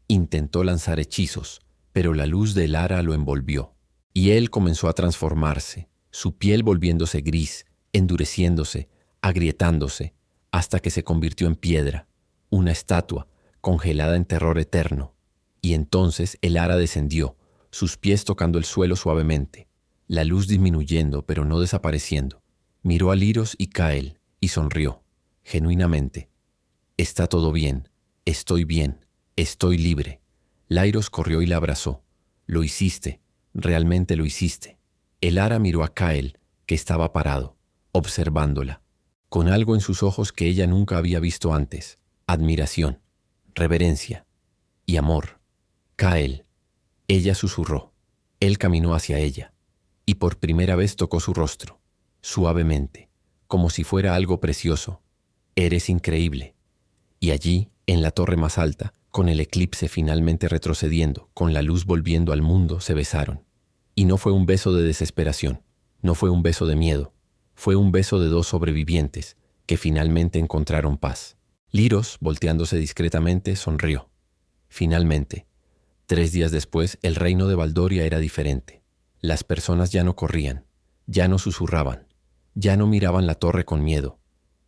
intentó lanzar hechizos, pero la luz del Ara lo envolvió, y él comenzó a transformarse, su piel volviéndose gris, endureciéndose, agrietándose, hasta que se convirtió en piedra, una estatua, congelada en terror eterno. Y entonces el Ara descendió, sus pies tocando el suelo suavemente, la luz disminuyendo pero no desapareciendo. Miró a Lyros y Kael y sonrió, genuinamente. «Está todo bien, estoy libre». Lyros corrió y la abrazó. «Lo hiciste, realmente lo hiciste». El Ara miró a Kael, que estaba parado, observándola, con algo en sus ojos que ella nunca había visto antes: admiración, reverencia y amor. «Kael», ella susurró. Él caminó hacia ella, y por primera vez tocó su rostro, suavemente, como si fuera algo precioso. «Eres increíble». Y allí, en la torre más alta, con el eclipse finalmente retrocediendo, con la luz volviendo al mundo, se besaron. Y no fue un beso de desesperación, no fue un beso de miedo, fue un beso de dos sobrevivientes que finalmente encontraron paz. Liros, volteándose discretamente, sonrió. Finalmente, 3 días después, el reino de Baldoria era diferente. Las personas ya no corrían, ya no susurraban, ya no miraban la torre con miedo,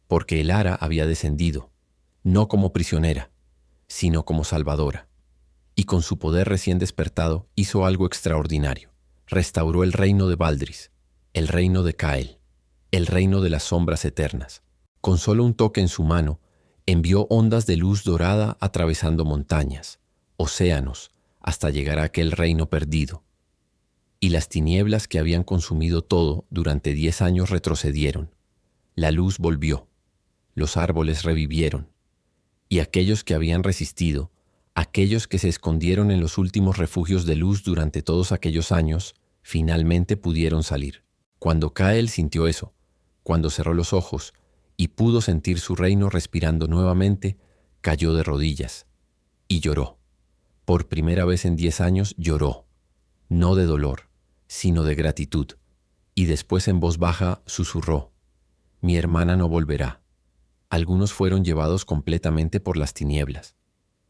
porque Elara había descendido, no como prisionera, sino como salvadora. Y con su poder recién despertado hizo algo extraordinario. Restauró el reino de Valdris, el reino de Cael, el reino de las sombras eternas. Con solo un toque en su mano, envió ondas de luz dorada atravesando montañas, océanos, hasta llegar a aquel reino perdido. Y las tinieblas que habían consumido todo durante 10 años retrocedieron. La luz volvió, los árboles revivieron, y aquellos que habían resistido, aquellos que se escondieron en los últimos refugios de luz durante todos aquellos años, finalmente pudieron salir. Cuando Cael sintió eso, cuando cerró los ojos y pudo sentir su reino respirando nuevamente, cayó de rodillas y lloró. Por primera vez en 10 años lloró, no de dolor, sino de gratitud, y después en voz baja susurró: «Mi hermana no volverá». Algunos fueron llevados completamente por las tinieblas,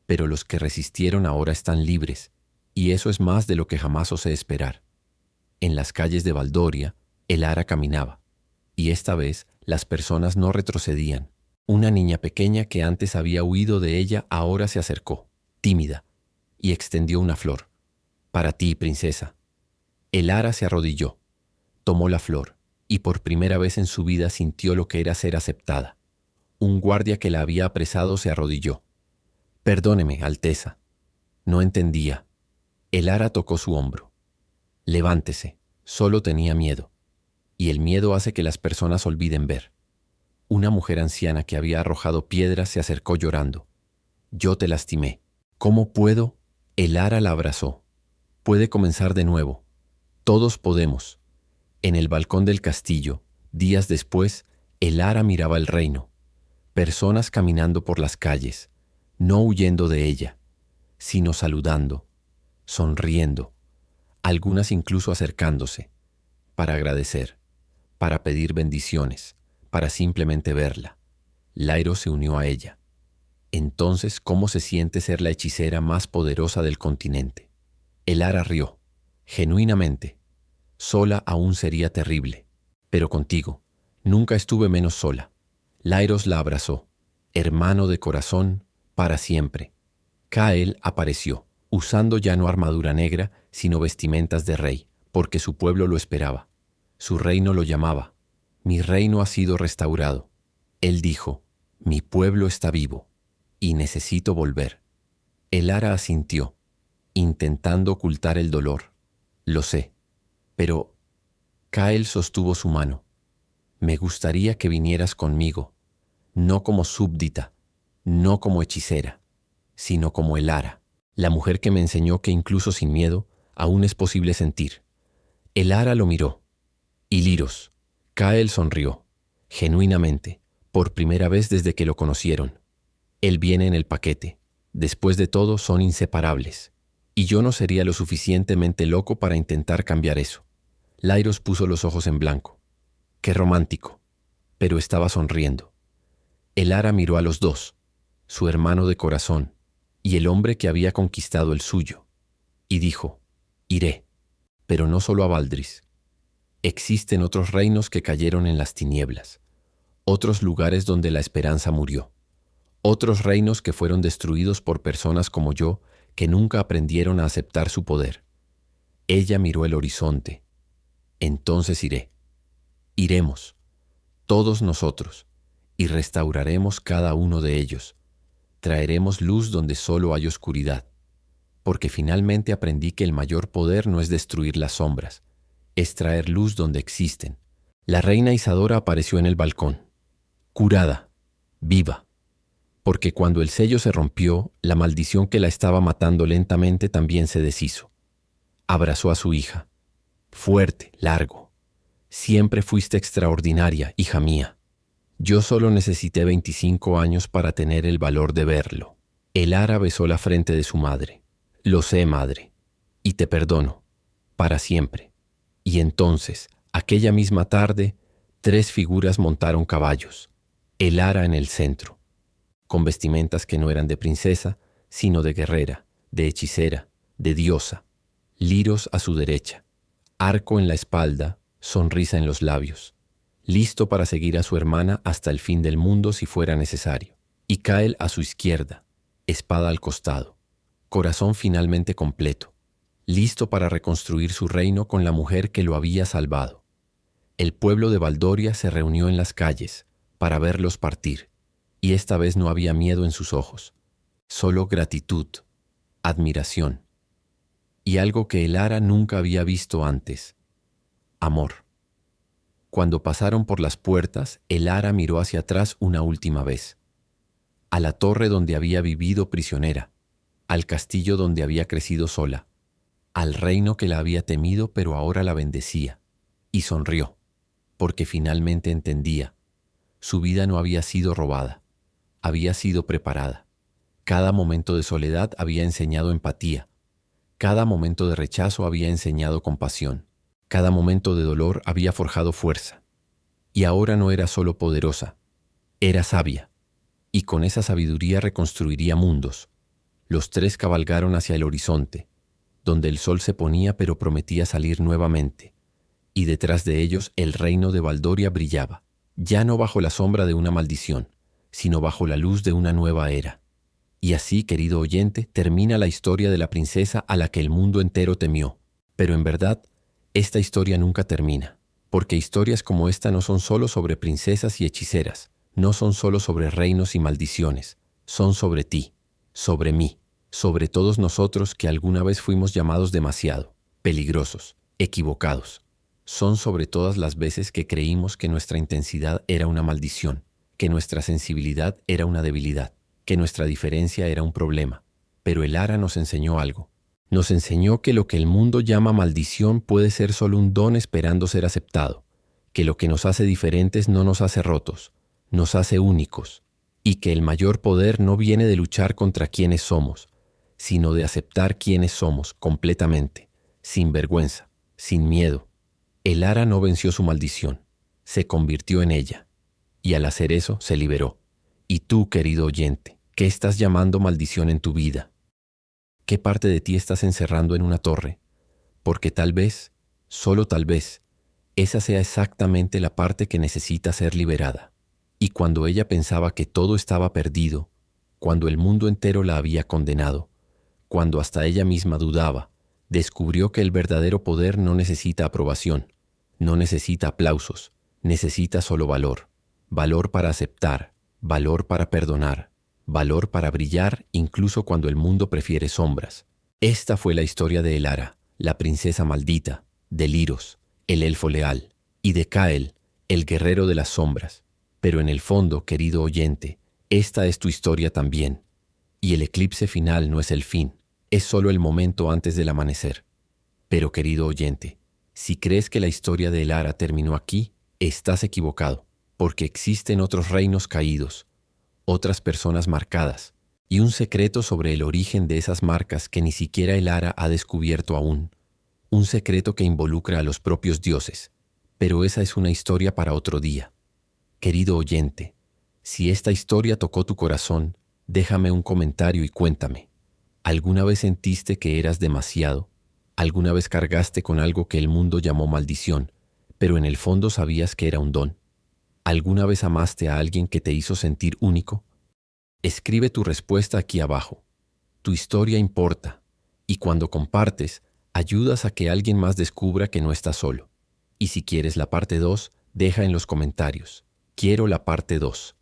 pero los que resistieron ahora están libres, y eso es más de lo que jamás osé esperar. En las calles de Baldoria, Elara caminaba, y esta vez las personas no retrocedían. Una niña pequeña que antes había huido de ella ahora se acercó, tímida, y extendió una flor. «Para ti, princesa». Elara se arrodilló, tomó la flor, y por primera vez en su vida sintió lo que era ser aceptada. Un guardia que la había apresado se arrodilló. «Perdóneme, Alteza. No entendía». Elara tocó su hombro. «Levántese, solo tenía miedo». Y el miedo hace que las personas olviden ver. Una mujer anciana que había arrojado piedras se acercó llorando. «Yo te lastimé. ¿Cómo puedo?» Elara la abrazó. «Puede comenzar de nuevo. Todos podemos». En el balcón del castillo, días después, Elara miraba el reino. Personas caminando por las calles, no huyendo de ella, sino saludando, sonriendo, algunas incluso acercándose, para agradecer, para pedir bendiciones, para simplemente verla. Lairo se unió a ella. Entonces, ¿cómo se siente ser la hechicera más poderosa del continente? Elara rió, genuinamente. Sola aún sería terrible, pero contigo nunca estuve menos sola. Lairos la abrazó, hermano de corazón, para siempre. Cael apareció, usando ya no armadura negra, sino vestimentas de rey, porque su pueblo lo esperaba. Su reino lo llamaba. «Mi reino ha sido restaurado». Él dijo: «Mi pueblo está vivo, y necesito volver». Elara asintió, intentando ocultar el dolor. «Lo sé, pero…» Cael sostuvo su mano. «Me gustaría que vinieras conmigo, no como súbdita, no como hechicera, sino como Elara, la mujer que me enseñó que incluso sin miedo aún es posible sentir». Elara lo miró. «Y Liros». Cael sonrió, genuinamente, por primera vez desde que lo conocieron. «Él viene en el paquete. Después de todo, son inseparables. Y yo no sería lo suficientemente loco para intentar cambiar eso». Lairos puso los ojos en blanco. «Qué romántico». Pero estaba sonriendo. Elara miró a los dos, su hermano de corazón y el hombre que había conquistado el suyo, y dijo: «Iré, pero no solo a Valdris. Existen otros reinos que cayeron en las tinieblas, otros lugares donde la esperanza murió, otros reinos que fueron destruidos por personas como yo que nunca aprendieron a aceptar su poder». Ella miró el horizonte. «Entonces iré. Iremos, todos nosotros, y restauraremos cada uno de ellos. Traeremos luz donde solo hay oscuridad, porque finalmente aprendí que el mayor poder no es destruir las sombras, es traer luz donde existen». La reina Isadora apareció en el balcón, curada, viva, porque cuando el sello se rompió, la maldición que la estaba matando lentamente también se deshizo. Abrazó a su hija, fuerte, largo. «Siempre fuiste extraordinaria, hija mía. Yo solo necesité 25 años para tener el valor de verlo». Elara besó la frente de su madre. «Lo sé, madre, y te perdono, para siempre». Y entonces, aquella misma tarde, 3 figuras montaron caballos, Elara en el centro. con vestimentas que no eran de princesa, sino de guerrera, de hechicera, de diosa, liros a su derecha, arco en la espalda, sonrisa en los labios, listo para seguir a su hermana hasta el fin del mundo si fuera necesario, y Cael a su izquierda, espada al costado, corazón finalmente completo, listo para reconstruir su reino con la mujer que lo había salvado. El pueblo de Valdoria se reunió en las calles para verlos partir, y esta vez no había miedo en sus ojos, solo gratitud, admiración, y algo que Elara nunca había visto antes: amor. Cuando pasaron por las puertas, Elara miró hacia atrás una última vez, a la torre donde había vivido prisionera, al castillo donde había crecido sola, al reino que la había temido pero ahora la bendecía, y sonrió, porque finalmente entendía. Su vida no había sido robada, había sido preparada. Cada momento de soledad había enseñado empatía, cada momento de rechazo había enseñado compasión, cada momento de dolor había forjado fuerza. Y ahora no era solo poderosa, era sabia, y con esa sabiduría reconstruiría mundos. Los tres cabalgaron hacia el horizonte, donde el sol se ponía pero prometía salir nuevamente, y detrás de ellos el reino de Valdoria brillaba, ya no bajo la sombra de una maldición, sino bajo la luz de una nueva era. Y así, querido oyente, termina la historia de la princesa a la que el mundo entero temió. Pero en verdad, esta historia nunca termina, porque historias como esta no son solo sobre princesas y hechiceras, no son solo sobre reinos y maldiciones, son sobre ti, sobre mí, sobre todos nosotros que alguna vez fuimos llamados demasiado, peligrosos, equivocados. Son sobre todas las veces que creímos que nuestra intensidad era una maldición, que nuestra sensibilidad era una debilidad, que nuestra diferencia era un problema. Pero Elara nos enseñó algo. Nos enseñó que lo que el mundo llama maldición puede ser solo un don esperando ser aceptado, que lo que nos hace diferentes no nos hace rotos, nos hace únicos, y que el mayor poder no viene de luchar contra quienes somos, sino de aceptar quienes somos completamente, sin vergüenza, sin miedo. Elara no venció su maldición, se convirtió en ella, y al hacer eso se liberó. Y tú, querido oyente, ¿qué estás llamando maldición en tu vida? ¿Qué parte de ti estás encerrando en una torre? Porque tal vez, solo tal vez, esa sea exactamente la parte que necesita ser liberada. Y cuando ella pensaba que todo estaba perdido, cuando el mundo entero la había condenado, cuando hasta ella misma dudaba, descubrió que el verdadero poder no necesita aprobación, no necesita aplausos, necesita solo valor. Valor para aceptar, valor para perdonar, valor para brillar incluso cuando el mundo prefiere sombras. Esta fue la historia de Elara, la princesa maldita, de Liros, el elfo leal, y de Cael, el guerrero de las sombras. Pero en el fondo, querido oyente, esta es tu historia también. Y el eclipse final no es el fin, es solo el momento antes del amanecer. Pero querido oyente, si crees que la historia de Elara terminó aquí, estás equivocado, porque existen otros reinos caídos, otras personas marcadas, y un secreto sobre el origen de esas marcas que ni siquiera Elara ha descubierto aún. Un secreto que involucra a los propios dioses, pero esa es una historia para otro día. Querido oyente, si esta historia tocó tu corazón, déjame un comentario y cuéntame. ¿Alguna vez sentiste que eras demasiado? ¿Alguna vez cargaste con algo que el mundo llamó maldición, pero en el fondo sabías que era un don? ¿Alguna vez amaste a alguien que te hizo sentir único? Escribe tu respuesta aquí abajo. Tu historia importa, y cuando compartes, ayudas a que alguien más descubra que no estás solo. Y si quieres la parte 2, deja en los comentarios. Quiero la parte 2.